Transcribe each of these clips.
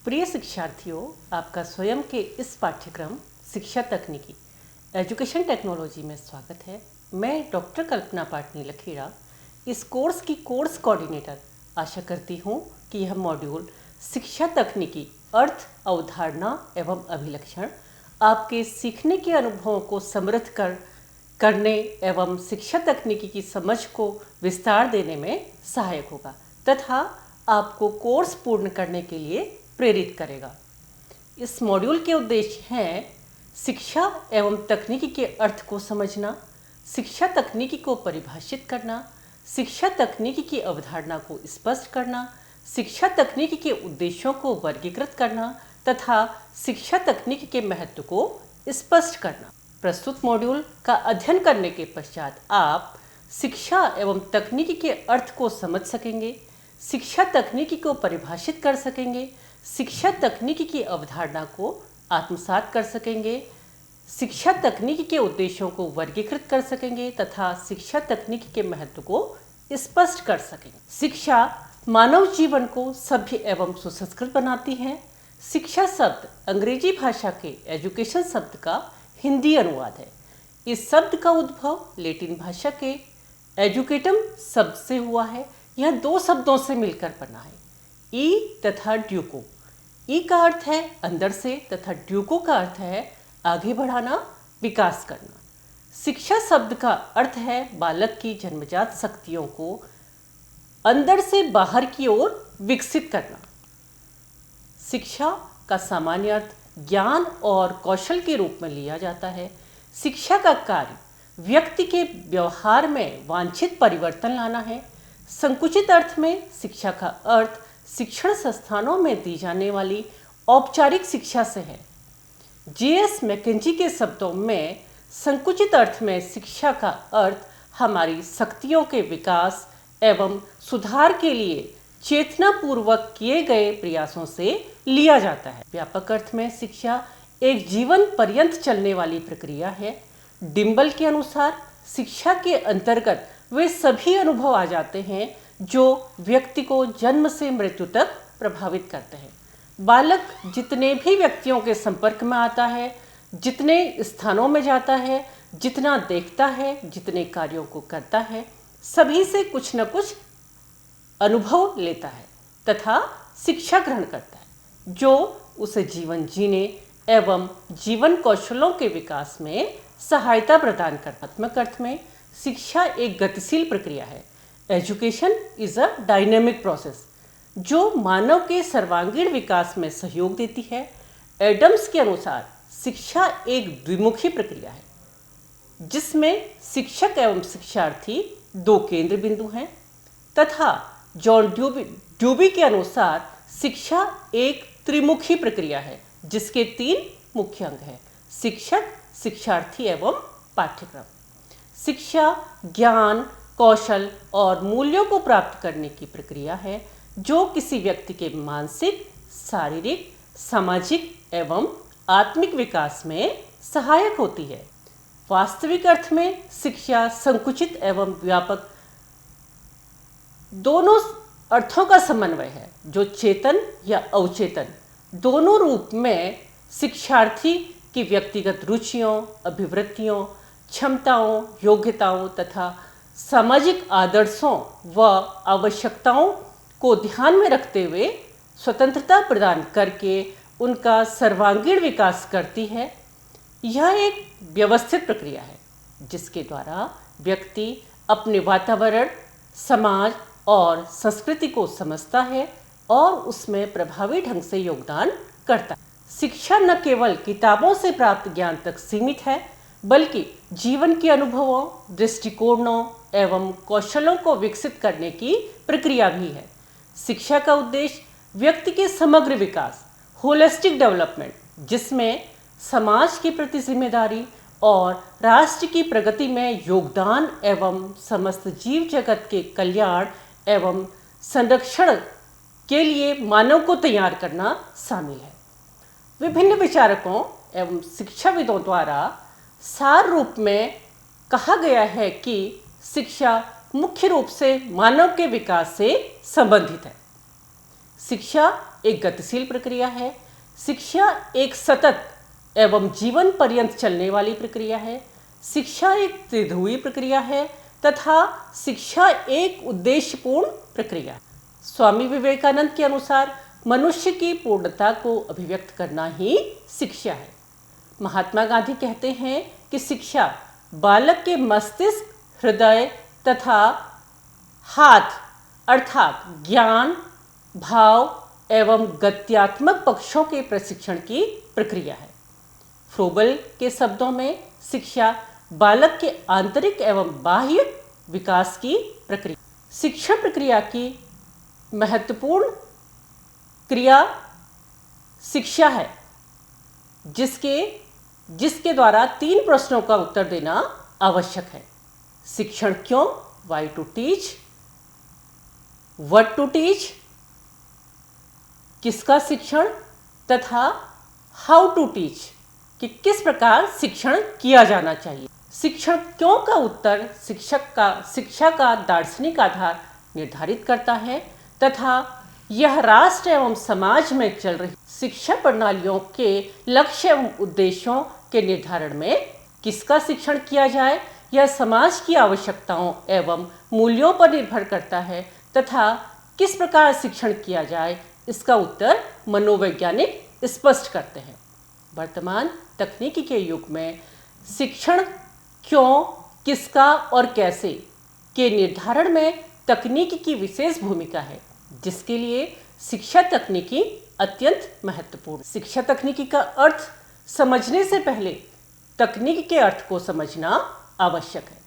प्रिय शिक्षार्थियों, आपका स्वयं के इस पाठ्यक्रम शिक्षा तकनीकी एजुकेशन टेक्नोलॉजी में स्वागत है। मैं डॉक्टर कल्पना पाटनी लखेड़ा इस कोर्स की कोर्स कोऑर्डिनेटर आशा करती हूँ कि यह मॉड्यूल शिक्षा तकनीकी अर्थ, अवधारणा एवं अभिलक्षण आपके सीखने के अनुभवों को समृद्ध करने एवं शिक्षा तकनीकी की समझ को विस्तार देने में सहायक होगा तथा आपको कोर्स पूर्ण करने के लिए प्रेरित करेगा। इस मॉड्यूल के उद्देश्य हैं शिक्षा एवं तकनीकी के अर्थ को समझना, शिक्षा तकनीकी को परिभाषित करना, शिक्षा तकनीकी की अवधारणा को स्पष्ट करना, शिक्षा तकनीकी के उद्देश्यों को वर्गीकृत करना तथा शिक्षा तकनीकी के महत्व को स्पष्ट करना। प्रस्तुत मॉड्यूल का अध्ययन करने के पश्चात आप शिक्षा एवं तकनीकी के अर्थ को समझ सकेंगे, शिक्षा तकनीकी को परिभाषित कर सकेंगे, शिक्षा तकनीकी की अवधारणा को आत्मसात कर सकेंगे, शिक्षा तकनीकी के उद्देश्यों को वर्गीकृत कर सकेंगे तथा शिक्षा तकनीकी के महत्व को स्पष्ट कर सकेंगे। शिक्षा मानव जीवन को सभ्य एवं सुसंस्कृत बनाती है। शिक्षा शब्द अंग्रेजी भाषा के एजुकेशन शब्द का हिंदी अनुवाद है। इस शब्द का उद्भव लैटिन भाषा के एजुकेटम शब्द से हुआ है। यह दो शब्दों से मिलकर बना है, ई तथा ड्यूको। ई का अर्थ है अंदर से तथा ड्यूको का अर्थ है आगे बढ़ाना, विकास करना। शिक्षा शब्द का अर्थ है बालक की जन्मजात शक्तियों को अंदर से बाहर की ओर विकसित करना। शिक्षा का सामान्य अर्थ ज्ञान और कौशल के रूप में लिया जाता है। शिक्षा का कार्य व्यक्ति के व्यवहार में वांछित परिवर्तन लाना है। संकुचित अर्थ में शिक्षा का अर्थ शिक्षण संस्थानों में दी जाने वाली औपचारिक शिक्षा से है। J.S. मैकेंजी के शब्दों में संकुचित अर्थ में शिक्षा का अर्थ हमारी शक्तियों के विकास एवं सुधार के लिए चेतनापूर्वक किए गए प्रयासों से लिया जाता है। व्यापक अर्थ में शिक्षा एक जीवन पर्यंत चलने वाली प्रक्रिया है। डिम्बल के अनुसार शिक्षा के अंतर्गत वे सभी अनुभव आ जाते हैं जो व्यक्ति को जन्म से मृत्यु तक प्रभावित करते हैं। बालक जितने भी व्यक्तियों के संपर्क में आता है, जितने स्थानों में जाता है, जितना देखता है, जितने कार्यों को करता है, सभी से कुछ न कुछ अनुभव लेता है तथा शिक्षा ग्रहण करता है जो उसे जीवन जीने एवं जीवन कौशलों के विकास में सहायता प्रदान करता है। आत्मक अर्थ में शिक्षा एक गतिशील प्रक्रिया है। Education is a dynamic process जो मानव के सर्वांगीण विकास में सहयोग देती है। एडम्स के अनुसार शिक्षा एक द्विमुखी प्रक्रिया है जिसमें शिक्षक एवं शिक्षार्थी दो केंद्र बिंदु हैं तथा जॉन ड्यूबी के अनुसार शिक्षा एक त्रिमुखी प्रक्रिया है जिसके तीन मुख्य अंग हैं: शिक्षक, शिक्षार्थी एवं पाठ्यक्रम। शिक्षा ज्ञान, कौशल और मूल्यों को प्राप्त करने की प्रक्रिया है जो किसी व्यक्ति के मानसिक, शारीरिक, सामाजिक एवं आत्मिक विकास में सहायक होती है। वास्तविक अर्थ में शिक्षा संकुचित एवं व्यापक दोनों अर्थों का समन्वय है जो चेतन या अवचेतन दोनों रूप में शिक्षार्थी की व्यक्तिगत रुचियों, अभिवृत्तियों, क्षमताओं, योग्यताओं तथा सामाजिक आदर्शों व आवश्यकताओं को ध्यान में रखते हुए स्वतंत्रता प्रदान करके उनका सर्वांगीण विकास करती है। यह एक व्यवस्थित प्रक्रिया है जिसके द्वारा व्यक्ति अपने वातावरण, समाज और संस्कृति को समझता है और उसमें प्रभावी ढंग से योगदान करता है। शिक्षा न केवल किताबों से प्राप्त ज्ञान तक सीमित है बल्कि जीवन के अनुभवों, दृष्टिकोणों एवं कौशलों को विकसित करने की प्रक्रिया भी है। शिक्षा का उद्देश्य व्यक्ति के समग्र विकास, होलिस्टिक डेवलपमेंट, जिसमें समाज के प्रति जिम्मेदारी और राष्ट्र की प्रगति में योगदान एवं समस्त जीव जगत के कल्याण एवं संरक्षण के लिए मानव को तैयार करना शामिल है। विभिन्न विचारकों एवं शिक्षाविदों द्वारा सार रूप में कहा गया है कि शिक्षा मुख्य रूप से मानव के विकास से संबंधित है। शिक्षा एक गतिशील प्रक्रिया है। शिक्षा एक सतत एवं जीवन पर्यंत चलने वाली प्रक्रिया है। शिक्षा एक त्रिध्रुवी प्रक्रिया है तथा शिक्षा एक उद्देश्यपूर्ण प्रक्रिया है। स्वामी विवेकानंद के अनुसार मनुष्य की पूर्णता को अभिव्यक्त करना ही शिक्षा है। महात्मा गांधी कहते हैं कि शिक्षा बालक के मस्तिष्क, हृदय तथा हाथ अर्थात ज्ञान, भाव एवं गत्यात्मक पक्षों के प्रशिक्षण की प्रक्रिया है। फ्रोबल के शब्दों में शिक्षा बालक के आंतरिक एवं बाह्य विकास की प्रक्रिया। शिक्षण प्रक्रिया की महत्वपूर्ण क्रिया शिक्षा है, जिसके द्वारा 3 प्रश्नों का उत्तर देना आवश्यक है। शिक्षण क्यों, why to teach, what to teach, किसका शिक्षण, तथा हाउ टू टीच, कि किस प्रकार शिक्षण किया जाना चाहिए। शिक्षण क्यों का उत्तर शिक्षा का दार्शनिक आधार निर्धारित करता है तथा यह राष्ट्र एवं समाज में चल रही शिक्षा प्रणालियों के लक्ष्य एवं उद्देश्यों के निर्धारण में किसका शिक्षण किया जाए यह समाज की आवश्यकताओं एवं मूल्यों पर निर्भर करता है तथा किस प्रकार शिक्षण किया जाए इसका उत्तर मनोवैज्ञानिक स्पष्ट करते हैं। वर्तमान तकनीकी के युग में शिक्षण क्यों, किसका और कैसे के निर्धारण में तकनीकी की विशेष भूमिका है, जिसके लिए शिक्षा तकनीकी अत्यंत महत्वपूर्ण। शिक्षा तकनीकी का अर्थ समझने से पहले तकनीक के अर्थ को समझना आवश्यक है।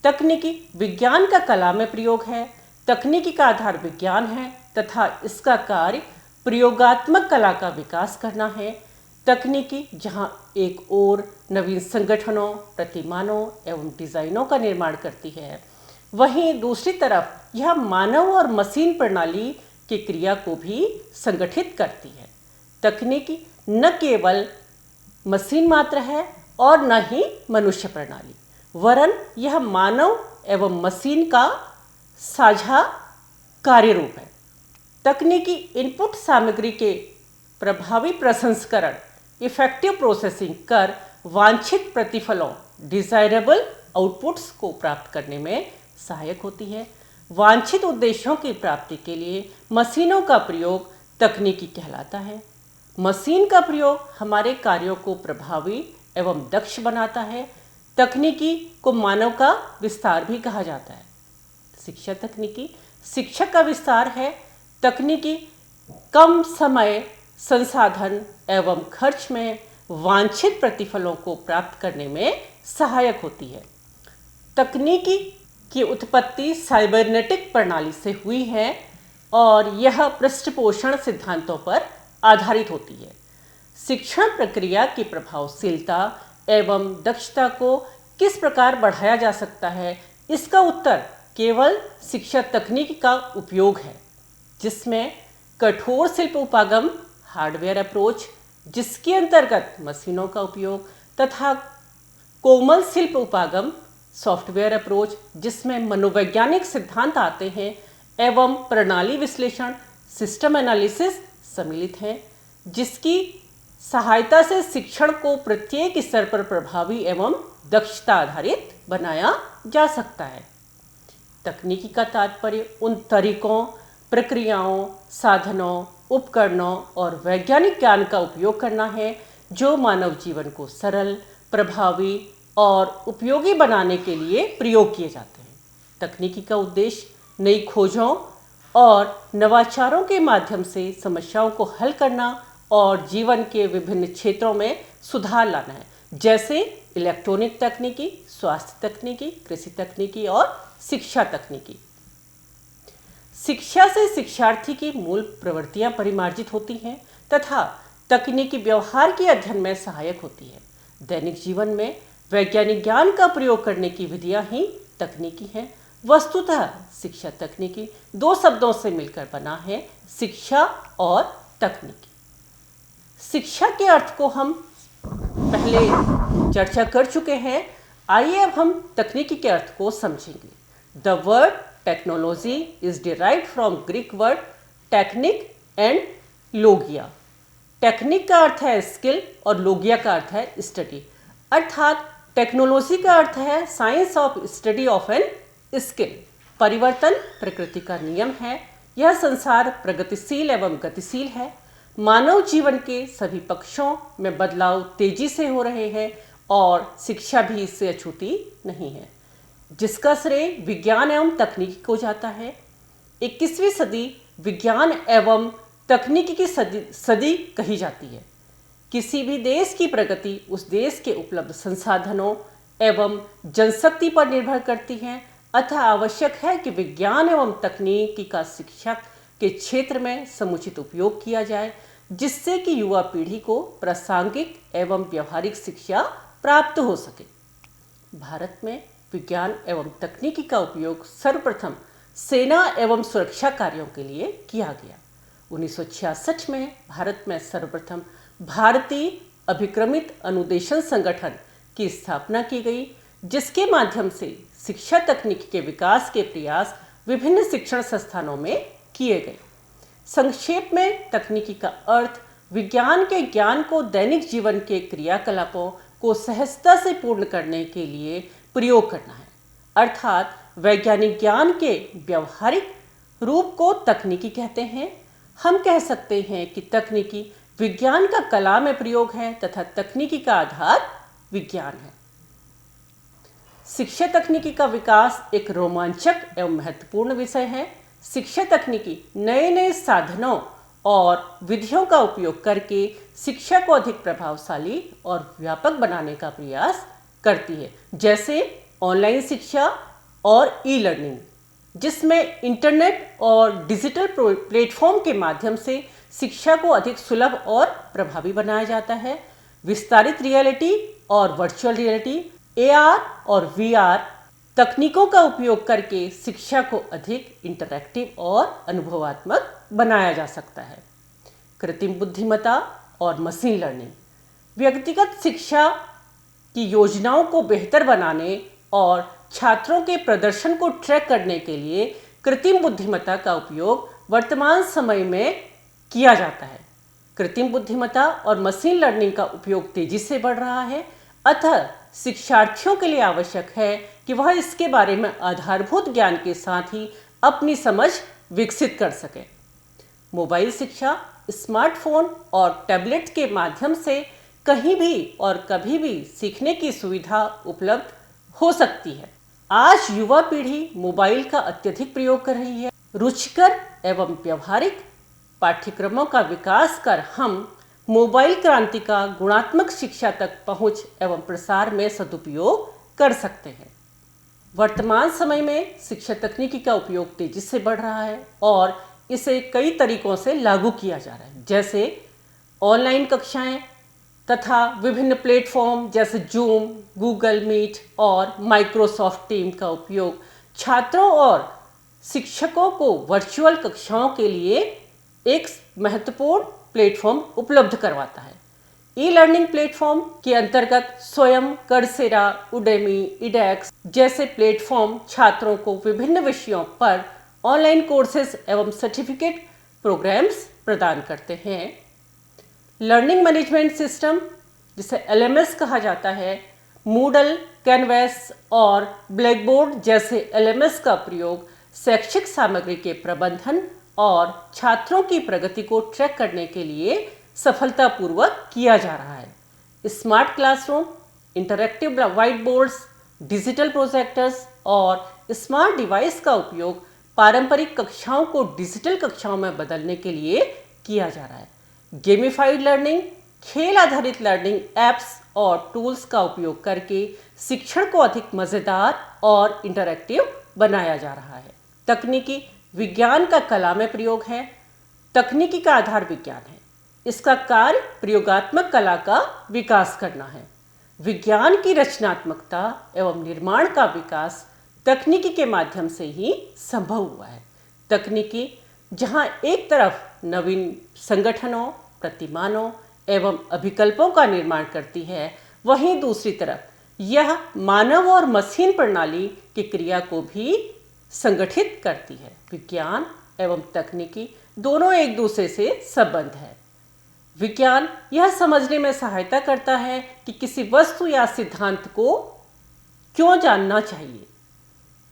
तकनीकी विज्ञान का कला में प्रयोग है। तकनीकी का आधार विज्ञान है तथा इसका कार्य प्रयोगात्मक कला का विकास करना है। तकनीकी जहां एक ओर नवीन संगठनों, प्रतिमानों एवं डिजाइनों का निर्माण करती है, वहीं दूसरी तरफ यह मानव और मशीन प्रणाली की क्रिया को भी संगठित करती है। तकनीकी न केवल मशीन मात्र है और न ही मनुष्य प्रणाली, वरन यह मानव एवं मशीन का साझा कार्य रूप है। तकनीकी इनपुट सामग्री के प्रभावी प्रसंस्करण, इफेक्टिव प्रोसेसिंग कर वांछित प्रतिफलों, डिजायरेबल आउटपुट्स को प्राप्त करने में सहायक होती है। वांछित उद्देश्यों की प्राप्ति के लिए मशीनों का प्रयोग तकनीकी कहलाता है। मशीन का प्रयोग हमारे कार्यों को प्रभावी एवं दक्ष बनाता है। तकनीकी को मानव का विस्तार भी कहा जाता है। शिक्षा तकनीकी शिक्षा का विस्तार है। तकनीकी कम समय, संसाधन एवं खर्च में वांछित प्रतिफलों को प्राप्त करने में सहायक होती है। तकनीकी की उत्पत्ति साइबरनेटिक प्रणाली से हुई है और यह पृष्ठपोषण सिद्धांतों पर आधारित होती है। शिक्षण प्रक्रिया की प्रभावशीलता एवं दक्षता को किस प्रकार बढ़ाया जा सकता है, इसका उत्तर केवल शिक्षा तकनीक का उपयोग है, जिसमें कठोर शिल्प उपागम हार्डवेयर अप्रोच, जिसके अंतर्गत मशीनों का उपयोग, तथा कोमल शिल्प उपागम सॉफ्टवेयर अप्रोच, जिसमें मनोवैज्ञानिक सिद्धांत आते हैं, एवं प्रणाली विश्लेषण सिस्टम एनालिसिस सम्मिलित हैं, जिसकी सहायता से शिक्षण को प्रत्येक स्तर पर प्रभावी एवं दक्षता आधारित बनाया जा सकता है। तकनीकी का तात्पर्य उन तरीकों, प्रक्रियाओं, साधनों, उपकरणों और वैज्ञानिक ज्ञान का उपयोग करना है जो मानव जीवन को सरल, प्रभावी और उपयोगी बनाने के लिए प्रयोग किए जाते हैं। तकनीकी का उद्देश्य नई खोजों और नवाचारों के माध्यम से समस्याओं को हल करना और जीवन के विभिन्न क्षेत्रों में सुधार लाना है, जैसे इलेक्ट्रॉनिक तकनीकी, स्वास्थ्य तकनीकी, कृषि तकनीकी और शिक्षा तकनीकी। शिक्षा से शिक्षार्थी की मूल प्रवृत्तियां परिमार्जित होती हैं तथा तकनीकी व्यवहार के अध्ययन में सहायक होती है। दैनिक जीवन में वैज्ञानिक ज्ञान का प्रयोग करने की विधियां ही तकनीकी हैं। वस्तुतः शिक्षा तकनीकी 2 शब्दों से मिलकर बना है, शिक्षा और तकनीकी। शिक्षा के अर्थ को हम पहले चर्चा कर चुके हैं। आइए अब हम तकनीकी के अर्थ को समझेंगे। The word technology is derived from Greek word technique and Logia. Technique का अर्थ है स्किल और लोगिया का अर्थ है स्टडी, अर्थात टेक्नोलॉजी का अर्थ है science of study of an skill. परिवर्तन प्रकृति का नियम है। यह संसार प्रगतिशील एवं गतिशील है। मानव जीवन के सभी पक्षों में बदलाव तेजी से हो रहे हैं और शिक्षा भी इससे अछूती नहीं है, जिसका श्रेय विज्ञान एवं तकनीकी को जाता है। 21वीं सदी विज्ञान एवं तकनीकी की सदी कही जाती है। किसी भी देश की प्रगति उस देश के उपलब्ध संसाधनों एवं जनशक्ति पर निर्भर करती है, अतः आवश्यक है कि विज्ञान एवं तकनीकी का शिक्षा के क्षेत्र में समुचित उपयोग किया जाए, जिससे कि युवा पीढ़ी को प्रासंगिक एवं व्यवहारिक शिक्षा प्राप्त हो सके। भारत में विज्ञान एवं तकनीकी का उपयोग सर्वप्रथम सेना एवं सुरक्षा कार्यों के लिए किया गया। 1966 में भारत में सर्वप्रथम भारतीय अभिक्रमित अनुदेशन संगठन की स्थापना की गई, जिसके माध्यम से शिक्षा तकनीकी के विकास के प्रयास विभिन्न शिक्षण संस्थानों में किए गए। संक्षेप में तकनीकी का अर्थ विज्ञान के ज्ञान को दैनिक जीवन के क्रियाकलापों को सहजता से पूर्ण करने के लिए प्रयोग करना है, अर्थात वैज्ञानिक ज्ञान के व्यवहारिक रूप को तकनीकी कहते हैं। हम कह सकते हैं कि तकनीकी विज्ञान का कला में प्रयोग है तथा तकनीकी का आधार विज्ञान है। शिक्षा तकनीकी का विकास एक रोमांचक एवं महत्वपूर्ण विषय है। शिक्षा तकनीकी नए नए साधनों और विधियों का उपयोग करके शिक्षा को अधिक प्रभावशाली और व्यापक बनाने का प्रयास करती है, जैसे ऑनलाइन शिक्षा और ई लर्निंग, जिसमें इंटरनेट और डिजिटल प्लेटफॉर्म के माध्यम से शिक्षा को अधिक सुलभ और प्रभावी बनाया जाता है। विस्तारित रियलिटी और वर्चुअल रियलिटी, AR और VR तकनीकों का उपयोग करके शिक्षा को अधिक इंटरैक्टिव और अनुभवात्मक बनाया जा सकता है। कृत्रिम बुद्धिमत्ता और मशीन लर्निंग व्यक्तिगत शिक्षा की योजनाओं को बेहतर बनाने और छात्रों के प्रदर्शन को ट्रैक करने के लिए कृत्रिम बुद्धिमत्ता का उपयोग वर्तमान समय में किया जाता है। कृत्रिम बुद्धिमत्ता और मशीन लर्निंग का उपयोग तेजी से बढ़ रहा है, अतः शिक्षार्थियों के लिए आवश्यक है कि वह इसके बारे में आधारभूत ज्ञान के साथ ही अपनी समझ विकसित कर सकें। मोबाइल शिक्षा स्मार्टफोन और टैबलेट के माध्यम से कहीं भी और कभी भी सीखने की सुविधा उपलब्ध हो सकती है। आज युवा पीढ़ी मोबाइल का अत्यधिक प्रयोग कर रही है। रुचिकर एवं व्यवहारिक पाठ्यक्रमों का विकास कर हम मोबाइल क्रांति का गुणात्मक शिक्षा तक पहुंच एवं प्रसार में सदुपयोग कर सकते हैं। वर्तमान समय में शिक्षा तकनीकी का उपयोग तेजी से बढ़ रहा है और इसे कई तरीकों से लागू किया जा रहा है, जैसे ऑनलाइन कक्षाएं तथा विभिन्न प्लेटफॉर्म जैसे जूम, गूगल मीट और माइक्रोसॉफ्ट टीम का उपयोग छात्रों और शिक्षकों को वर्चुअल कक्षाओं के लिए एक महत्वपूर्ण प्लेटफॉर्म उपलब्ध करवाता है। ई लर्निंग प्लेटफॉर्म के अंतर्गत स्वयं, कर्सेरा, उडेमी, इडेक्स जैसे प्लेटफॉर्म छात्रों को विभिन्न विषयों पर ऑनलाइन कोर्सेज एवं सर्टिफिकेट प्रोग्राम्स प्रदान करते हैं। लर्निंग मैनेजमेंट सिस्टम, जिसे LMS कहा जाता है, मूडल, कैनवस और ब्लैकबोर्ड जैसे LMS का प्रयोग शैक्षिक सामग्री के प्रबंधन और छात्रों की प्रगति को ट्रैक करने के लिए सफलतापूर्वक किया जा रहा है। Smart classroom, interactive white boards, digital projectors और स्मार्ट डिवाइस का उपयोग पारंपरिक कक्षाओं को डिजिटल कक्षाओं में बदलने के लिए किया जा रहा है। गेमिफाइड लर्निंग, खेल आधारित लर्निंग एप्स और टूल्स का उपयोग करके शिक्षण को अधिक मज़ेदार और इंटरैक्टिव बनाया जा रहा है। तकनीकी विज्ञान का कला में प्रयोग है। तकनीकी का आधार विज्ञान है। इसका कार्य प्रयोगात्मक कला का विकास करना है। विज्ञान की रचनात्मकता एवं निर्माण का विकास तकनीकी के माध्यम से ही संभव हुआ है। तकनीकी जहां एक तरफ नवीन संगठनों, प्रतिमानों एवं अभिकल्पों का निर्माण करती है, वहीं दूसरी तरफ यह मानव और मशीन प्रणाली की क्रिया को भी संगठित करती है। विज्ञान एवं तकनीकी दोनों एक दूसरे से संबद्ध है। विज्ञान यह समझने में सहायता करता है कि किसी वस्तु या सिद्धांत को क्यों जानना चाहिए,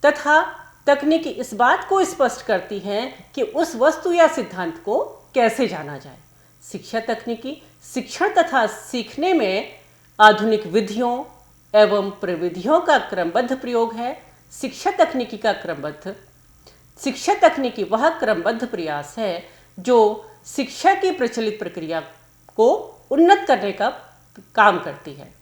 तथा तकनीकी इस बात को स्पष्ट करती है कि उस वस्तु या सिद्धांत को कैसे जाना जाए। शिक्षा तकनीकी शिक्षण तथा सीखने में आधुनिक विधियों एवं प्रविधियों का क्रमबद्ध प्रयोग है। शिक्षा तकनीकी वह क्रमबद्ध प्रयास है जो शिक्षा की प्रचलित प्रक्रिया को उन्नत करने का काम करती है।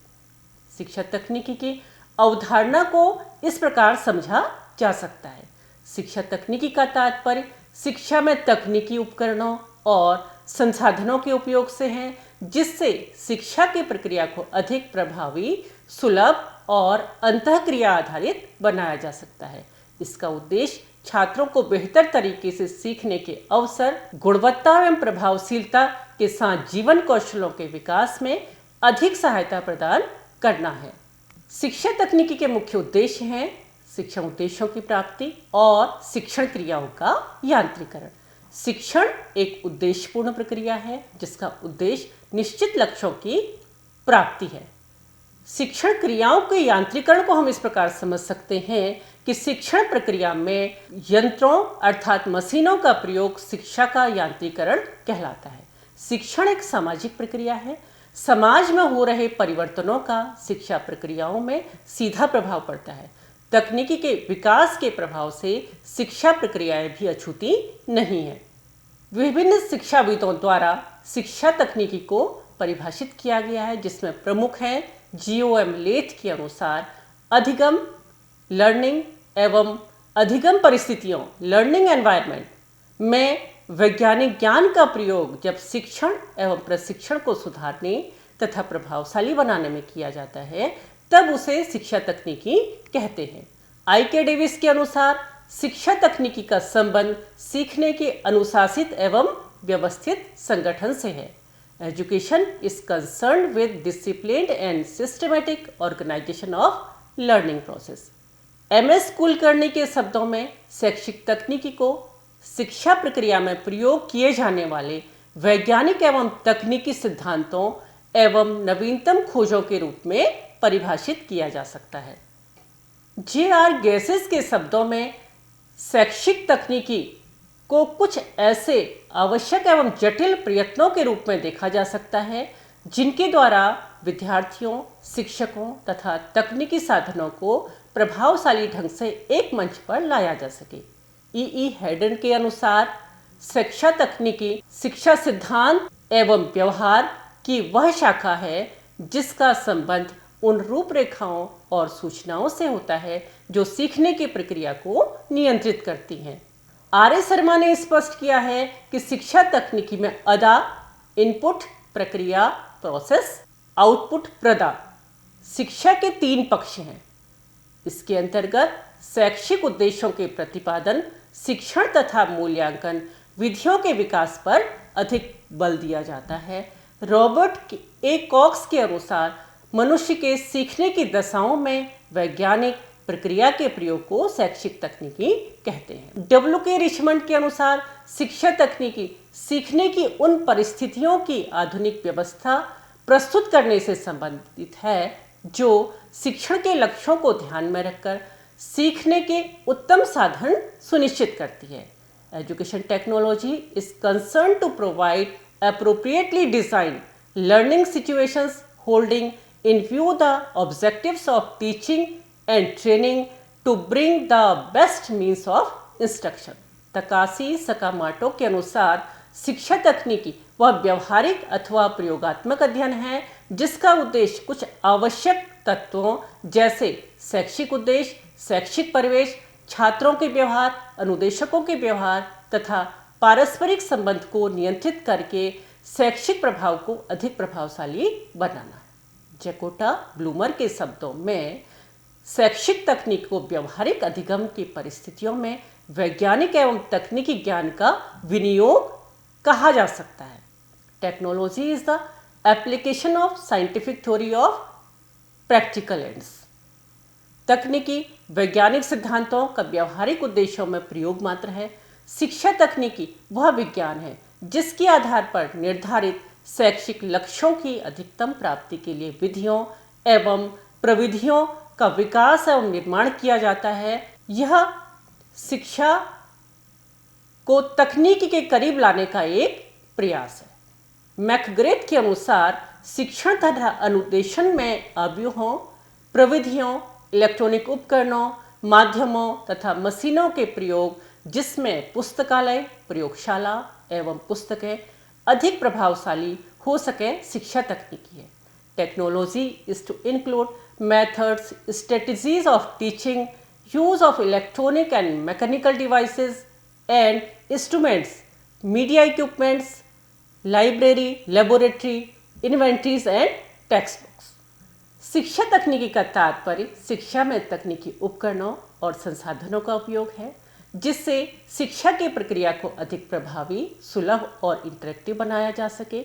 शिक्षा तकनीकी की अवधारणा को इस प्रकार समझा जा सकता है। शिक्षा तकनीकी का तात्पर्य शिक्षा में तकनीकी उपकरणों और संसाधनों के उपयोग से है, जिससे शिक्षा की प्रक्रिया को अधिक प्रभावी, सुलभ और अंतःक्रिया आधारित बनाया जा सकता है। इसका उद्देश्य छात्रों को बेहतर तरीके से सीखने के अवसर, गुणवत्ता एवं प्रभावशीलता के साथ जीवन कौशलों के विकास में अधिक सहायता प्रदान करना है। शिक्षा तकनीकी के मुख्य उद्देश्य हैं शिक्षण उद्देश्यों की प्राप्ति और शिक्षण क्रियाओं का यांत्रिकरण। शिक्षण एक उद्देश्यपूर्ण प्रक्रिया है जिसका उद्देश्य निश्चित लक्ष्यों की प्राप्ति है। शिक्षण क्रियाओं के यांत्रिकरण को हम इस प्रकार समझ सकते हैं कि शिक्षण प्रक्रिया में यंत्रों अर्थात मशीनों का प्रयोग शिक्षा का यांत्रिकरण कहलाता है। शिक्षण एक सामाजिक प्रक्रिया है। समाज में हो रहे परिवर्तनों का शिक्षा प्रक्रियाओं में सीधा प्रभाव पड़ता है। तकनीकी के विकास के प्रभाव से शिक्षा प्रक्रियाएं भी अछूती नहीं है। विभिन्न शिक्षाविदों द्वारा शिक्षा तकनीकी को परिभाषित किया गया है, जिसमें प्रमुख हैं GOM लेथ के अनुसार अधिगम लर्निंग एवं अधिगम परिस्थितियों लर्निंग एनवायरनमेंट में वैज्ञानिक ज्ञान का प्रयोग जब शिक्षण एवं प्रशिक्षण को सुधारने तथा प्रभावशाली बनाने में किया जाता है तब उसे शिक्षा तकनीकी कहते हैं। IK डेविस के अनुसार शिक्षा तकनीकी का संबंध सीखने के अनुशासित एवं व्यवस्थित संगठन से है। Education is concerned with disciplined and systematic organisation of learning process. MS Kulkarni के शब्दों में शैक्षिक तकनीकी को शिक्षा प्रक्रिया में प्रयोग किए जाने वाले वैज्ञानिक एवं तकनीकी सिद्धांतों एवं नवीनतम खोजों के रूप में परिभाषित किया जा सकता है। JR गैसेस के शब्दों में शैक्षिक तकनीकी को कुछ ऐसे आवश्यक एवं जटिल प्रयत्नों के रूप में देखा जा सकता है जिनके द्वारा विद्यार्थियों, शिक्षकों तथा तकनीकी साधनों को प्रभावशाली ढंग से एक मंच पर लाया जा सके। E हेडन के अनुसार शिक्षा तकनीकी शिक्षा सिद्धांत एवं व्यवहार की वह शाखा है जिसका संबंध उन रूपरेखाओं और सूचनाओं से होता है जो सीखने की प्रक्रिया को नियंत्रित करती हैं। RA शर्मा ने स्पष्ट किया है कि शिक्षा तकनीकी में अदा इनपुट प्रक्रिया प्रोसेस, आउटपुट प्रदा शिक्षा के 3 पक्ष हैं। इसके अंतर्गत शैक्षिक उद्देश्यों के प्रतिपादन, शिक्षण तथा मूल्यांकन विधियों के विकास पर अधिक बल दिया जाता है। रॉबर्ट A कॉक्स के अनुसार मनुष्य के सीखने की दशाओं में वैज्ञानिक प्रक्रिया के प्रयोग को शैक्षिक तकनीकी कहते हैं। WK रिचमंड के अनुसार शिक्षा तकनीकी सीखने की उन परिस्थितियों की आधुनिक व्यवस्था प्रस्तुत करने से संबंधित है जो शिक्षण के लक्ष्यों को ध्यान में रखकर सीखने के उत्तम साधन सुनिश्चित करती है। Education technology is concern to provide appropriately designed learning situations holding in view the objectives of teaching and training to bring the best means of instruction। Takashi Sakamoto के अनुसार शिक्षा तकनीकी वह व्यवहारिक अथवा प्रयोगात्मक अध्ययन है जिसका उद्देश्य कुछ आवश्यक तत्वों जैसे शैक्षिक उद्देश्य, शैक्षिक परिवेश, छात्रों के व्यवहार, अनुदेशकों के व्यवहार तथा पारस्परिक संबंध को नियंत्रित करके शैक्षिक प्रभाव को अधिक प्रभावशाली बनाना है। जैकोटा ब्लूमर के शब्दों में शैक्षिक तकनीक को व्यवहारिक अधिगम की परिस्थितियों में वैज्ञानिक एवं तकनीकी ज्ञान का विनियोग कहा जा सकता है। Technology is the application of scientific theory of practical ends. तकनीकी वैज्ञानिक सिद्धांतों का व्यवहारिक उद्देश्यों में प्रयोग मात्र है। शिक्षा तकनीकी वह विज्ञान है जिसके आधार पर निर्धारित शैक्षिक लक्ष्यों की अधिकतम प्राप्ति के लिए विधियों एवं प्रविधियों का विकास एवं निर्माण किया जाता है। यह शिक्षा को तकनीक के करीब लाने का एक प्रयास है। मैकग्रेथ के अनुसार शिक्षण तथा अनुदेशन में अवयवों, प्रविधियों, इलेक्ट्रॉनिक उपकरणों, माध्यमों तथा मशीनों के प्रयोग, जिसमें पुस्तकालय, प्रयोगशाला एवं पुस्तकें अधिक प्रभावशाली हो सके, शिक्षा तकनीकी है। Technology is to include methods, strategies of teaching, use of electronic and mechanical devices and instruments, media equipments, library, laboratory, inventories and text books. शिक्षा तकनीकी का तात्पर्य शिक्षा में तकनीकी उपकरणों और संसाधनों का उपयोग है, जिससे शिक्षा की प्रक्रिया को अधिक प्रभावी, सुलभ और इंटरेक्टिव बनाया जा सके।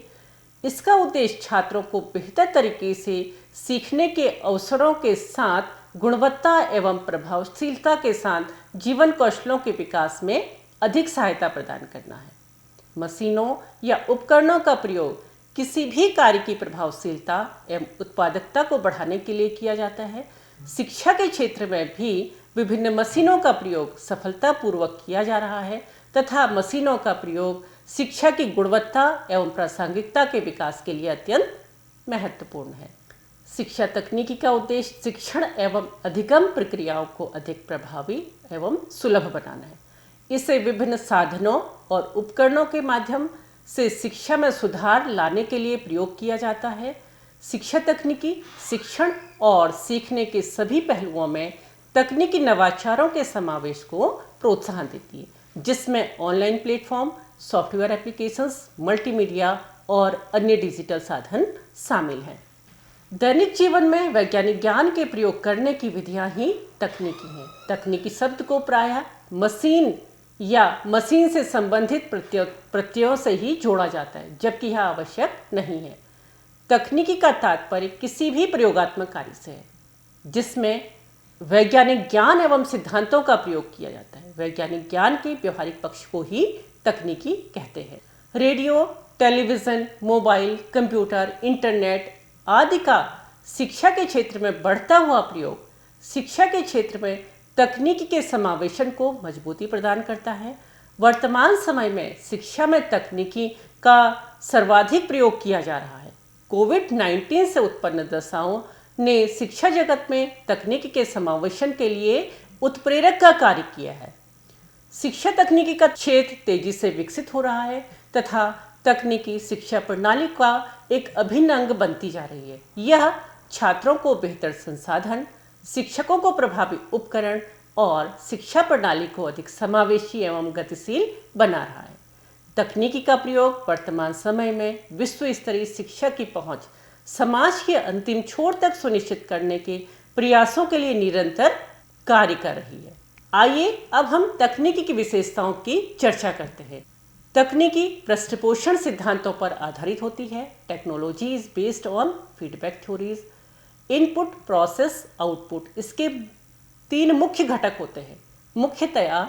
इसका उद्देश्य छात्रों को बेहतर तरीके से सीखने के अवसरों के साथ गुणवत्ता एवं प्रभावशीलता के साथ जीवन कौशलों के विकास में अधिक सहायता प्रदान करना है। मशीनों या उपकरणों का प्रयोग किसी भी कार्य की प्रभावशीलता एवं उत्पादकता को बढ़ाने के लिए किया जाता है। शिक्षा के क्षेत्र में भी विभिन्न मशीनों का प्रयोग सफलतापूर्वक किया जा रहा है तथा मशीनों का प्रयोग शिक्षा की गुणवत्ता एवं प्रासंगिकता के विकास के लिए अत्यंत महत्वपूर्ण है। शिक्षा तकनीकी का उद्देश्य शिक्षण एवं अधिगम प्रक्रियाओं को अधिक प्रभावी एवं सुलभ बनाना है। इसे विभिन्न साधनों और उपकरणों के माध्यम से शिक्षा में सुधार लाने के लिए प्रयोग किया जाता है। शिक्षा तकनीकी शिक्षण और सीखने के सभी पहलुओं में तकनीकी नवाचारों के समावेश को प्रोत्साहन देती है, जिसमें online platform, software applications, multimedia और अन्य डिजिटल साधन शामिल हैं। दैनिक जीवन में वैज्ञानिक ज्ञान के प्रयोग करने की विधियां ही तकनीकी हैं। तकनीकी शब्द को प्रायः मशीन या मशीन से संबंधित प्रत्ययों से ही जोड़ा जाता है, जबकि यह आवश्यक नहीं है। तकनीकी का तात्पर्य किसी भी प्रयोगात्मक कार्य से है जिसमें वैज्ञानिक ज्ञान एवं सिद्धांतों का प्रयोग किया जाता है। वैज्ञानिक ज्ञान के व्यवहारिक पक्ष को ही तकनीकी कहते हैं। Radio, television, mobile, computer, internet आदि का शिक्षा के क्षेत्र में बढ़ता हुआ प्रयोग शिक्षा के क्षेत्र में तकनीकी के समावेशन को मजबूती प्रदान करता है। वर्तमान समय में शिक्षा में तकनीकी का सर्वाधिक प्रयोग किया जा रहा है। कोविड-19 से उत्पन्न दशाओं ने शिक्षा जगत में तकनीकी के समावेशन के लिए उत्प्रेरक का कार्य किया है। शिक्षा तकनीकी का क्षेत्र तेजी से विकसित हो रहा है तथा तकनीकी शिक्षा प्रणाली का एक अभिन्न अंग बनती जा रही है। यह छात्रों को बेहतर संसाधन, शिक्षकों को प्रभावी उपकरण और शिक्षा प्रणाली को अधिक समावेशी एवं गतिशील बना रहा है। तकनीकी का प्रयोग वर्तमान समय में विश्व स्तरीय शिक्षा की पहुंच समाज के अंतिम छोर तक सुनिश्चित करने के प्रयासों के लिए निरंतर कार्य कर रही है। आइए अब हम तकनीकी की विशेषताओं की चर्चा करते हैं। तकनीकी पृष्ठपोषण सिद्धांतों पर आधारित होती है। Technology is based on feedback theories, input, process, output. इसके 3 मुख्य घटक होते हैं। मुख्यतया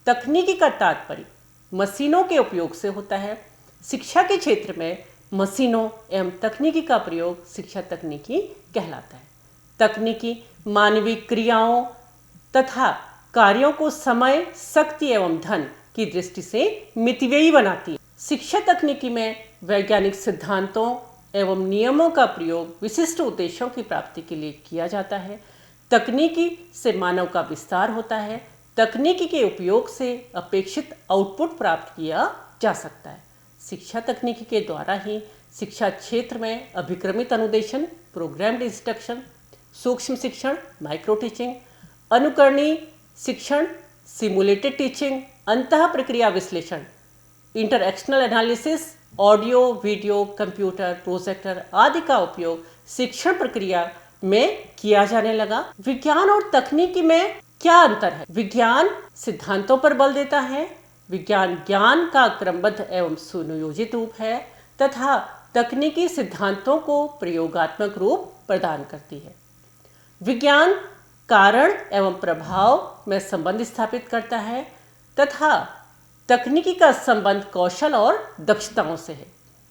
तकनीकी का तात्पर्य मशीनों के उपयोग से होता है। शिक्षा के क्षेत्र में मशीनों एवं तकनीकी का प्रयोग शिक्षा तकनीकी कहलाता है। तकनीकी मानवीय क्रियाओं तथा कार्यों को समय, शक्ति एवं धन की दृष्टि से मितव्ययी बनाती है। शिक्षा तकनीकी में वैज्ञानिक सिद्धांतों एवं नियमों का प्रयोग विशिष्ट उद्देश्यों की प्राप्ति के लिए किया जाता है। तकनीकी से मानव का विस्तार होता है। तकनीकी के उपयोग से अपेक्षित आउटपुट प्राप्त किया जा सकता है। शिक्षा तकनीकी के द्वारा ही शिक्षा क्षेत्र में अभिक्रमित अनुदेशन, प्रोग्राम्ड इंस्ट्रक्शन, सूक्ष्म शिक्षण, माइक्रो टीचिंग, अनुकरणीय शिक्षण, सिमुलेटेड टीचिंग, अंतः प्रक्रिया विश्लेषण, interactional analysis, audio, video, computer, projector आदि का उपयोग शिक्षण प्रक्रिया में किया जाने लगा। विज्ञान और तकनीकी में क्या अंतर है? विज्ञान सिद्धांतों पर बल देता है। विज्ञान ज्ञान का क्रमबद्ध एवं सुनियोजित रूप है तथा तकनीकी सिद्धांतों को प्रयोगात्मक रूप प्रदान करती है। विज्ञान कारण एवं प्रभाव में संबंध स्थापित करता है तथा तकनीकी का संबंध कौशल और दक्षताओं से है।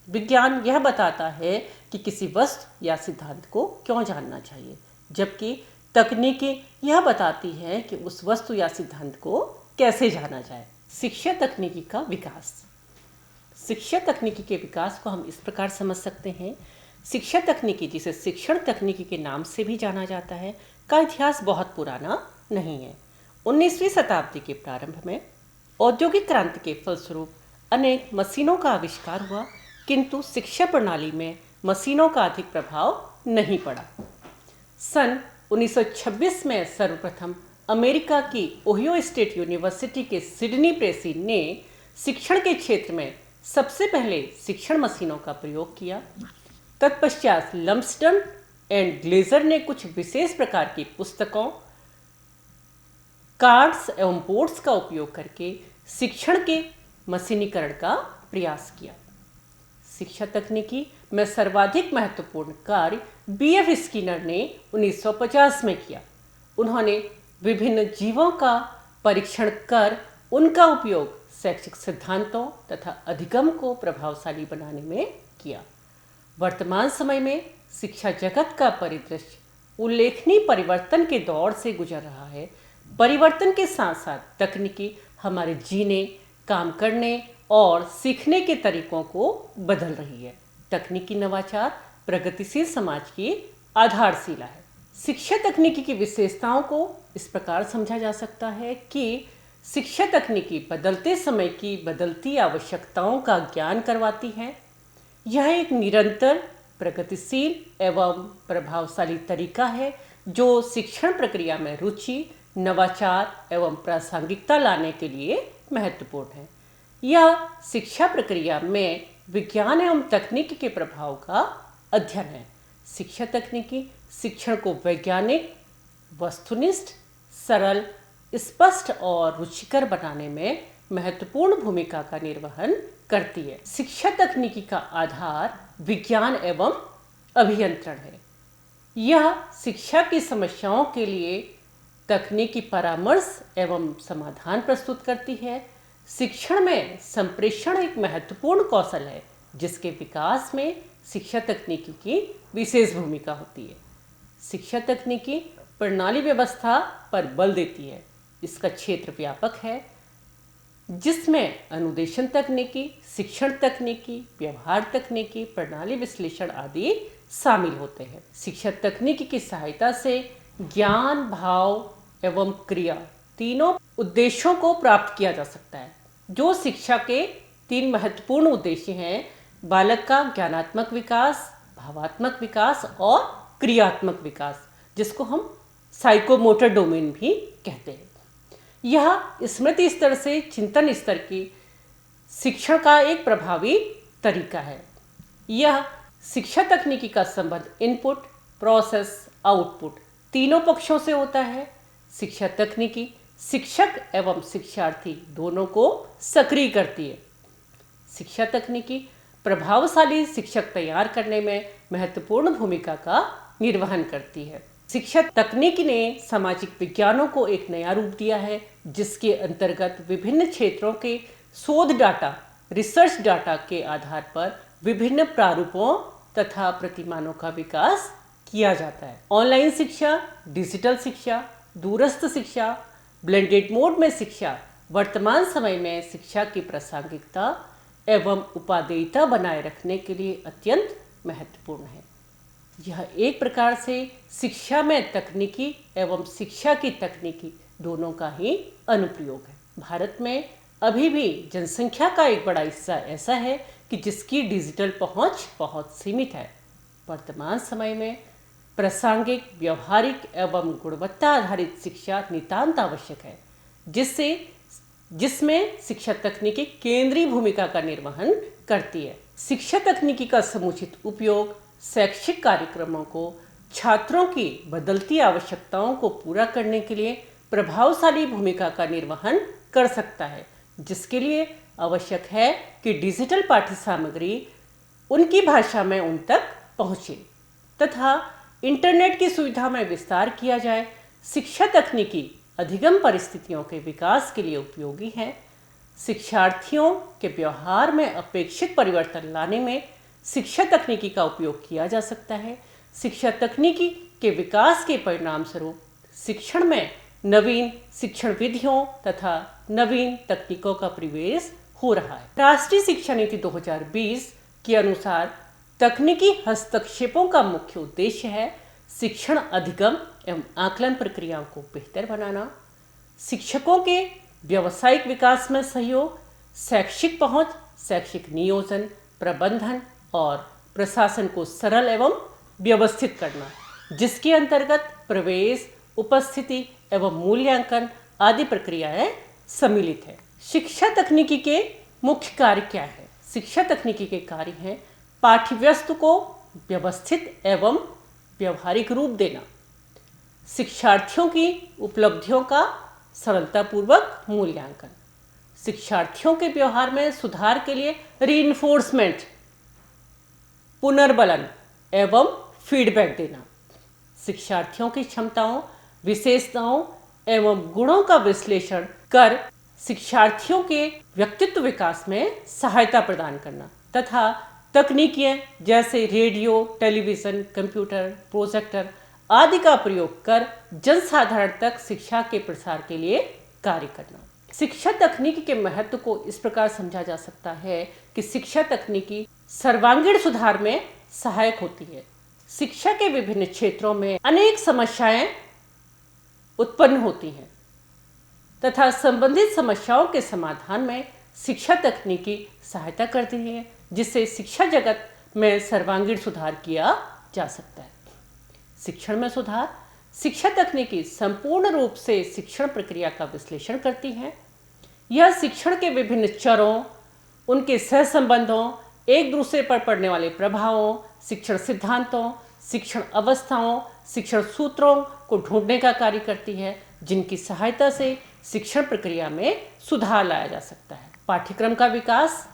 विज्ञान यह बताता है कि किसी वस्तु या सिद्धांत को क्यों जानना चाहिए, जबकि तकनीकी यह बताती है कि उस वस्तु या सिद्धांत को कैसे जाना जाए। शिक्षा तकनीकी का विकास। शिक्षा तकनीकी के विकास को हम इस प्रकार समझ सकते हैं। शिक्षा तकनीकी, जिसे शिक्षण तकनीकी के नाम से भी जाना जाता है, का इतिहास बहुत पुराना नहीं है। 19वीं शताब्दी के प्रारंभ में औद्योगिक क्रांति के फलस्वरूप अनेक मशीनों का आविष्कार हुआ, किंतु शिक्षा प्रणाली में मशीनों का अधिक प्रभाव नहीं पड़ा। सन 1926 में सर्वप्रथम अमेरिका की ओहियो स्टेट यूनिवर्सिटी के सिडनी प्रेसी ने शिक्षण के क्षेत्र में सबसे पहले शिक्षण मशीनों का प्रयोग किया। तत्पश्चात लम्सडन एंड ग्लेजर ने कुछ विशेष प्रकार की पुस्तकों, कार्ड्स एवं बोर्ड्स का उपयोग करके शिक्षण के मशीनीकरण का प्रयास किया। शिक्षा तकनीकी में सर्वाधिक महत्वपूर्ण कार्य बीएफ स्किनर ने 1950 में किया। उन्होंने विभिन्न जीवों का परीक्षण कर उनका उपयोग शैक्षिक सिद्धांतों तथा अधिगम को प्रभावशाली बनाने में किया। वर्तमान समय में शिक्षा जगत का परिदृश्य उल्लेखनीय परिवर्तन के दौर से गुजर रहा है। परिवर्तन के साथ साथ तकनीकी हमारे जीने, काम करने और सीखने के तरीकों को बदल रही है। तकनीकी नवाचार प्रगतिशील समाज की आधारशिला है। शिक्षा तकनीकी की विशेषताओं को इस प्रकार समझा जा सकता है कि शिक्षा तकनीकी बदलते समय की बदलती आवश्यकताओं का ज्ञान करवाती है। यह एक निरंतर, प्रगतिशील एवं प्रभावशाली तरीका है जो शिक्षण प्रक्रिया में रुचि, नवाचार एवं प्रासंगिकता लाने के लिए महत्वपूर्ण है। यह शिक्षा प्रक्रिया में विज्ञान एवं तकनीक के प्रभाव का अध्ययन है। शिक्षा तकनीकी शिक्षण को वैज्ञानिक, वस्तुनिष्ठ, सरल, स्पष्ट और रुचिकर बनाने में महत्वपूर्ण भूमिका का निर्वहन करती है। शिक्षा तकनीकी का आधार विज्ञान एवं अभियंत्रण है। यह शिक्षा की समस्याओं के लिए तकनीकी परामर्श एवं समाधान प्रस्तुत करती है। शिक्षण में संप्रेषण एक महत्वपूर्ण कौशल है, जिसके विकास में शिक्षा तकनीकी की विशेष भूमिका होती है। शिक्षा तकनीकी प्रणाली व्यवस्था पर बल देती है। इसका क्षेत्र व्यापक है, जिसमें अनुदेशन तकनीकी, शिक्षण तकनीकी, व्यवहार तकनीकी, प्रणाली विश्लेषण आदि शामिल होते हैं। शिक्षा तकनीकी की सहायता से ज्ञान, भाव एवं क्रिया तीनों उद्देश्यों को प्राप्त किया जा सकता है। जो शिक्षा के 3 महत्वपूर्ण उद्देश्य हैं: बालक का ज्ञानात्मक विकास, भावात्मक विकास और क्रियात्मक विकास, जिसको हम साइकोमोटर डोमेन भी कहते हैं। यह स्मृति स्तर से चिंतन स्तर की शिक्षण का एक प्रभावी तरीका है। यह शिक्षा तकनीकी का संबंध इनपुट, प्रोसेस, आउटपुट तीनों पक्षों से होता है। शिक्षा तकनीकी शिक्षक एवं शिक्षार्थी दोनों को सक्रिय करती है। शिक्षा तकनीकी प्रभावशाली शिक्षक तैयार करने में महत्वपूर्ण भूमिका का निर्वहन करती है। शिक्षा तकनीकी ने सामाजिक विज्ञानों को एक नया रूप दिया है, जिसके अंतर्गत विभिन्न क्षेत्रों के शोध डाटा, रिसर्च डाटा के आधार पर विभिन्न प्रारूपों तथा प्रतिमानों का विकास किया जाता है। ऑनलाइन शिक्षा, डिजिटल शिक्षा, दूरस्थ शिक्षा, ब्लेंडेड मोड में शिक्षा वर्तमान समय में शिक्षा की प्रासंगिकता एवं उपादेयता बनाए रखने के लिए अत्यंत महत्वपूर्ण है। यह एक प्रकार से शिक्षा में तकनीकी एवं शिक्षा की तकनीकी दोनों का ही अनुप्रयोग है। भारत में अभी भी जनसंख्या का एक बड़ा हिस्सा ऐसा है कि जिसकी डिजिटल पहुंच बहुत सीमित है। वर्तमान समय में प्रासंगिक, व्यवहारिक एवं गुणवत्ता आधारित शिक्षा नितांत आवश्यक है, जिसमें शिक्षा तकनीकी केंद्रीय भूमिका का निर्वहन करती है। शिक्षा तकनीकी का समुचित उपयोग शैक्षिक कार्यक्रमों को छात्रों की बदलती आवश्यकताओं को पूरा करने के लिए प्रभावशाली भूमिका का निर्वहन कर सकता है, जिसके लिए आवश्यक है कि डिजिटल पाठ्य सामग्री उनकी भाषा में उन तक पहुँचे तथा इंटरनेट की सुविधा में विस्तार किया जाए। शिक्षा तकनीकी अधिगम परिस्थितियों के विकास के लिए उपयोगी है। शिक्षार्थियों के व्यवहार में अपेक्षित परिवर्तन लाने में शिक्षा तकनीकी का उपयोग किया जा सकता है। शिक्षा तकनीकी के विकास के परिणाम स्वरूप शिक्षण में नवीन शिक्षण विधियों तथा नवीन तकनीकों का प्रवेश हो रहा है। राष्ट्रीय शिक्षा नीति 2020 के अनुसार तकनीकी हस्तक्षेपों का मुख्य उद्देश्य है शिक्षण अधिगम एवं आकलन प्रक्रियाओं को बेहतर बनाना, शिक्षकों के व्यावसायिक विकास में सहयोग, शैक्षिक पहुंच, शैक्षिक नियोजन, प्रबंधन और प्रशासन को सरल एवं व्यवस्थित करना, जिसके अंतर्गत प्रवेश, उपस्थिति एवं मूल्यांकन आदि प्रक्रियाएं सम्मिलित है। शिक्षा तकनीकी के मुख्य कार्य क्या है? शिक्षा तकनीकी के कार्य हैं पाठ्यवस्तु को व्यवस्थित एवं व्यवहारिक रूप देना, शिक्षार्थियों की उपलब्धियों का सरलतापूर्वक मूल्यांकन, शिक्षार्थियों के व्यवहार में सुधार के लिए रीइंफोर्समेंट, पुनर्बलन एवं फीडबैक देना, शिक्षार्थियों की क्षमताओं, विशेषताओं एवं गुणों का विश्लेषण कर शिक्षार्थियों के व्यक्तित्व विकास में सहायता प्रदान करना तथा तकनीकियाँ जैसे रेडियो, टेलीविज़न, कंप्यूटर, प्रोजेक्टर आदि का प्रयोग कर जनसाधारण तक शिक्षा के प्रसार के लिए कार्य करना। शिक्षा तकनीकी के महत्व को इस प्रकार समझा जा सकता है कि शिक्षा तकनीकी सर्वांगीण सुधार में सहायक होती है। शिक्षा के विभिन्न क्षेत्रों में अनेक समस्याएं उत्पन्न होती हैं तथा संबंधित समस्याओं के समाधान में शिक्षा तकनीकी सहायता करती है, जिससे शिक्षा जगत में सर्वांगीण सुधार किया जा सकता है। शिक्षण में सुधार, शिक्षा तकनीकी संपूर्ण रूप से शिक्षण प्रक्रिया का विश्लेषण करती है। यह शिक्षण के विभिन्न चरों, उनके सहसंबंधों, एक दूसरे पर पड़ने वाले प्रभावों, शिक्षण सिद्धांतों, शिक्षण अवस्थाओं, शिक्षण सूत्रों को ढूंढने का कार्य करती है, जिनकी सहायता से शिक्षण प्रक्रिया में सुधार लाया जा सकता है। पाठ्यक्रम का विकास,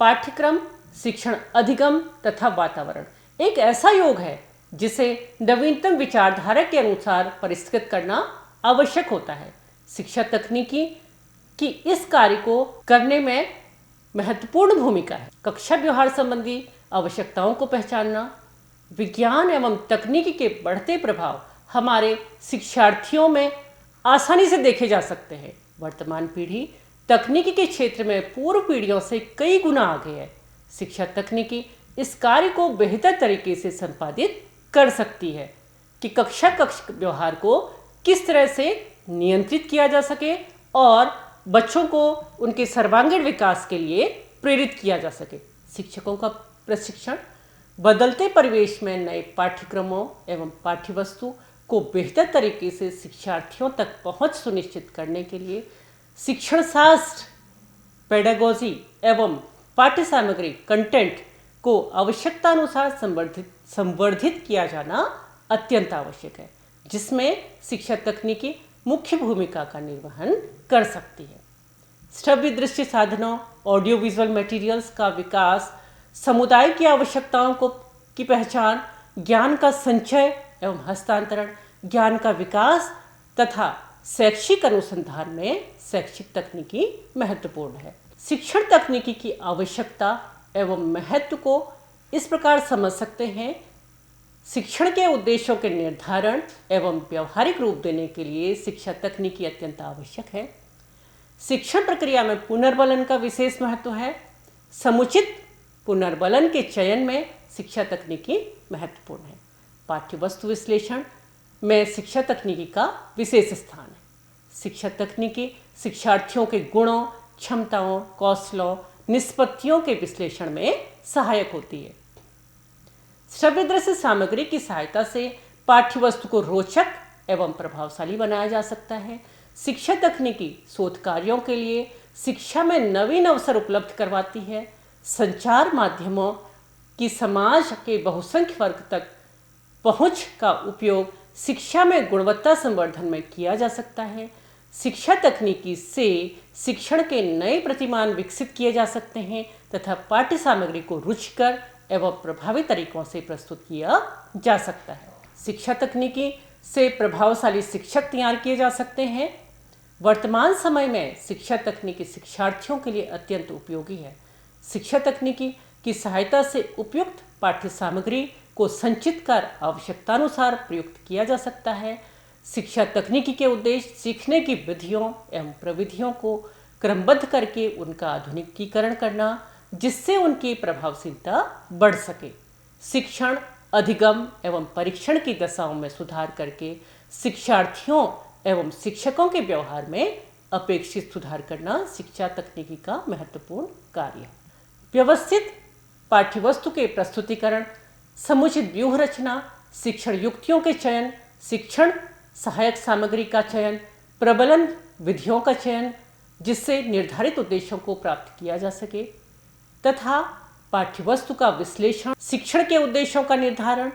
पाठ्यक्रम, शिक्षण अधिगम तथा वातावरण एक ऐसा योग है जिसे नवीनतम विचारधारा के अनुसार परिष्कृत करना आवश्यक होता है। शिक्षा तकनीकी की इस कार्य को करने में महत्वपूर्ण भूमिका है। कक्षा व्यवहार संबंधी आवश्यकताओं को पहचानना, विज्ञान एवं तकनीकी के बढ़ते प्रभाव हमारे शिक्षार्थियों में आसानी से देखे जा सकते हैं। वर्तमान पीढ़ी तकनीकी के क्षेत्र में पूर्व पीढ़ियों से कई गुना आगे है। शिक्षा तकनीकी इस कार्य को बेहतर तरीके से संपादित कर सकती है कि कक्षा व्यवहार को किस तरह से नियंत्रित किया जा सके और बच्चों को उनके सर्वांगीण विकास के लिए प्रेरित किया जा सके। शिक्षकों का प्रशिक्षण, बदलते परिवेश में नए पाठ्यक्रमों एवं पाठ्यवस्तु को बेहतर तरीके से शिक्षार्थियों तक पहुंच सुनिश्चित करने के लिए शिक्षण शास्त्र, पेडागोजी एवं पाठ्य सामग्री कंटेंट को आवश्यकतानुसार संवर्धित किया जाना अत्यंत आवश्यक है, जिसमें शिक्षा तकनीकी मुख्य भूमिका का निर्वहन कर सकती है। श्रव्य दृश्य साधनों, ऑडियो विजुअल मटेरियल्स का विकास, समुदाय की आवश्यकताओं की पहचान, ज्ञान का संचय एवं हस्तांतरण, ज्ञान का विकास तथा शैक्षिक अनुसंधान में शैक्षिक तकनीकी महत्वपूर्ण है। शिक्षण तकनीकी की आवश्यकता एवं महत्व को इस प्रकार समझ सकते हैं। शिक्षण के उद्देश्यों के निर्धारण एवं व्यवहारिक रूप देने के लिए शिक्षा तकनीकी अत्यंत आवश्यक है। शिक्षण प्रक्रिया में पुनर्बलन का विशेष महत्व है। समुचित पुनर्बलन के चयन में शिक्षा तकनीकी महत्वपूर्ण है। पाठ्यवस्तु विश्लेषण में शिक्षा तकनीकी का विशेष स्थान है। शिक्षा तकनीकी शिक्षार्थियों के गुणों, क्षमताओं, कौशलों, निष्पत्तियों के विश्लेषण में सहायक होती है। श्रव्य दृश्य सामग्री की सहायता से पाठ्यवस्तु को रोचक एवं प्रभावशाली बनाया जा सकता है। शिक्षा तकनीकी शोध कार्यों के लिए शिक्षा में नवीन अवसर उपलब्ध करवाती है। संचार माध्यमों की समाज के बहुसंख्य वर्ग तक पहुंच का उपयोग शिक्षा में गुणवत्ता संवर्धन में किया जा सकता है। शिक्षा तकनीकी से शिक्षण के नए प्रतिमान विकसित किए जा सकते हैं तथा पाठ्य सामग्री को रुचिकर एवं प्रभावी तरीकों से प्रस्तुत किया जा सकता है। शिक्षा तकनीकी से प्रभावशाली शिक्षक तैयार किए जा सकते हैं। वर्तमान समय में शिक्षा तकनीकी शिक्षार्थियों के लिए अत्यंत उपयोगी है। शिक्षा तकनीकी की सहायता से उपयुक्त पाठ्य सामग्री को संचित कर आवश्यकतानुसार प्रयुक्त किया जा सकता है। शिक्षा तकनीकी के उद्देश्य सीखने की विधियों एवं प्रविधियों को क्रमबद्ध करके उनका आधुनिकीकरण करना, जिससे उनकी प्रभावशीलता बढ़ सके। शिक्षण, अधिगम एवं परीक्षण की दशाओं में सुधार करके शिक्षार्थियों एवं शिक्षकों के व्यवहार में अपेक्षित सुधार करना शिक्षा तकनीकी का महत्वपूर्ण कार्य है। व्यवस्थित पाठ्यवस्तु के प्रस्तुतिकरण, समुचित व्यूह रचना, शिक्षण युक्तियों के चयन, शिक्षण सहायक सामग्री का चयन, प्रबलन विधियों का चयन जिससे निर्धारित उद्देश्यों को प्राप्त किया जा सके, तथा पाठ्यवस्तु का विश्लेषण, शिक्षण के उद्देश्यों का निर्धारण,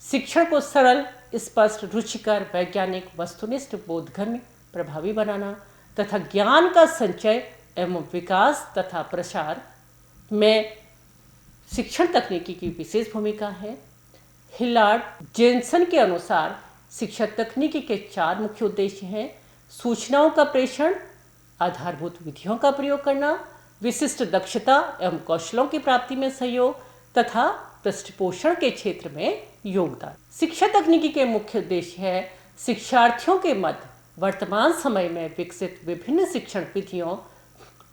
शिक्षण को सरल, स्पष्ट, रुचिकर, वैज्ञानिक, वस्तुनिष्ठ, बोधगम्य, प्रभावी बनाना तथा ज्ञान का संचय एवं विकास तथा प्रसार में शिक्षण तकनीकी की विशेष भूमिका है। हिलार्ड जेनसन के अनुसार शिक्षा तकनीकी के 4 मुख्य उद्देश्य हैं: सूचनाओं का प्रेषण, आधारभूत विधियों का प्रयोग करना, विशिष्ट दक्षता एवं कौशलों की प्राप्ति में सहयोग तथा पृष्ठपोषण के क्षेत्र में योगदान। शिक्षा तकनीकी के मुख्य उद्देश्य है शिक्षार्थियों के मध्य वर्तमान समय में विकसित विभिन्न शिक्षण विधियों,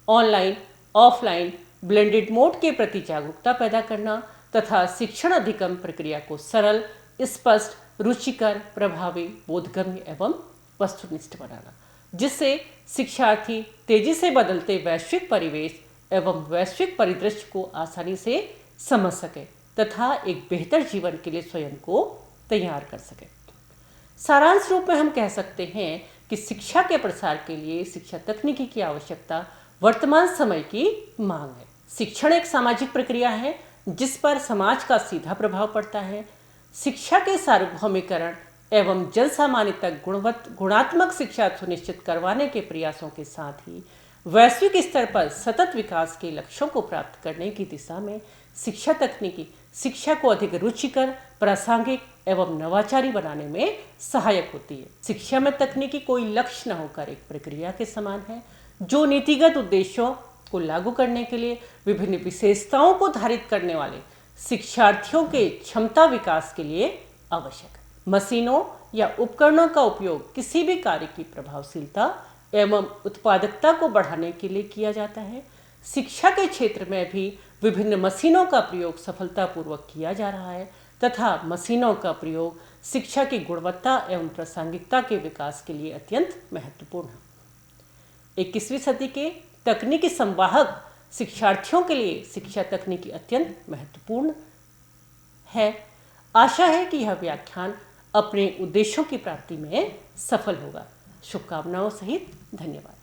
ऑनलाइन, ऑफलाइन, ब्लेंडेड मोड के प्रति जागरूकता पैदा करना तथा शिक्षण अधिगम प्रक्रिया को सरल, स्पष्ट, रुचिकर, प्रभावी, बोधगम्य एवं वस्तुनिष्ठ बनाना, जिससे शिक्षार्थी तेजी से बदलते वैश्विक परिवेश एवं वैश्विक परिदृश्य को आसानी से समझ सके तथा एक बेहतर जीवन के लिए स्वयं को तैयार कर सके। सारांश रूप में हम कह सकते हैं कि शिक्षा के प्रसार के लिए शिक्षा तकनीकी की आवश्यकता वर्तमान समय की मांग है। शिक्षण एक सामाजिक प्रक्रिया है जिस पर समाज का सीधा प्रभाव पड़ता है। शिक्षा के सार्वभौमिकरण एवं जन सामान्य तक गुणात्मक शिक्षा सुनिश्चित करवाने के प्रयासों के साथ ही वैश्विक स्तर पर सतत विकास के लक्ष्यों को प्राप्त करने की दिशा में शिक्षा तकनीकी शिक्षा को अधिक रुचिकर, प्रासंगिक एवं नवाचारी बनाने में सहायक होती है। शिक्षा में तकनीकी कोई लक्ष्य न होकर एक प्रक्रिया के समान है जो नीतिगत उद्देश्यों को लागू करने के लिए विभिन्न विशेषताओं को धारित करने वाले शिक्षार्थियों के क्षमता विकास के लिए आवश्यक है। मशीनों या उपकरणों का उपयोग किसी भी कार्य की प्रभावशीलता एवं उत्पादकता को बढ़ाने के लिए किया जाता है। शिक्षा के क्षेत्र में भी विभिन्न मशीनों का प्रयोग सफलतापूर्वक किया जा रहा है तथा मशीनों का प्रयोग शिक्षा की गुणवत्ता एवं प्रासंगिकता के विकास के लिए अत्यंत महत्वपूर्ण है। 21वीं सदी के तकनीकी संवाहक शिक्षार्थियों के लिए शिक्षा तकनीकी अत्यंत महत्वपूर्ण है। आशा है कि यह व्याख्यान अपने उद्देश्यों की प्राप्ति में सफल होगा। शुभकामनाओं सहित धन्यवाद।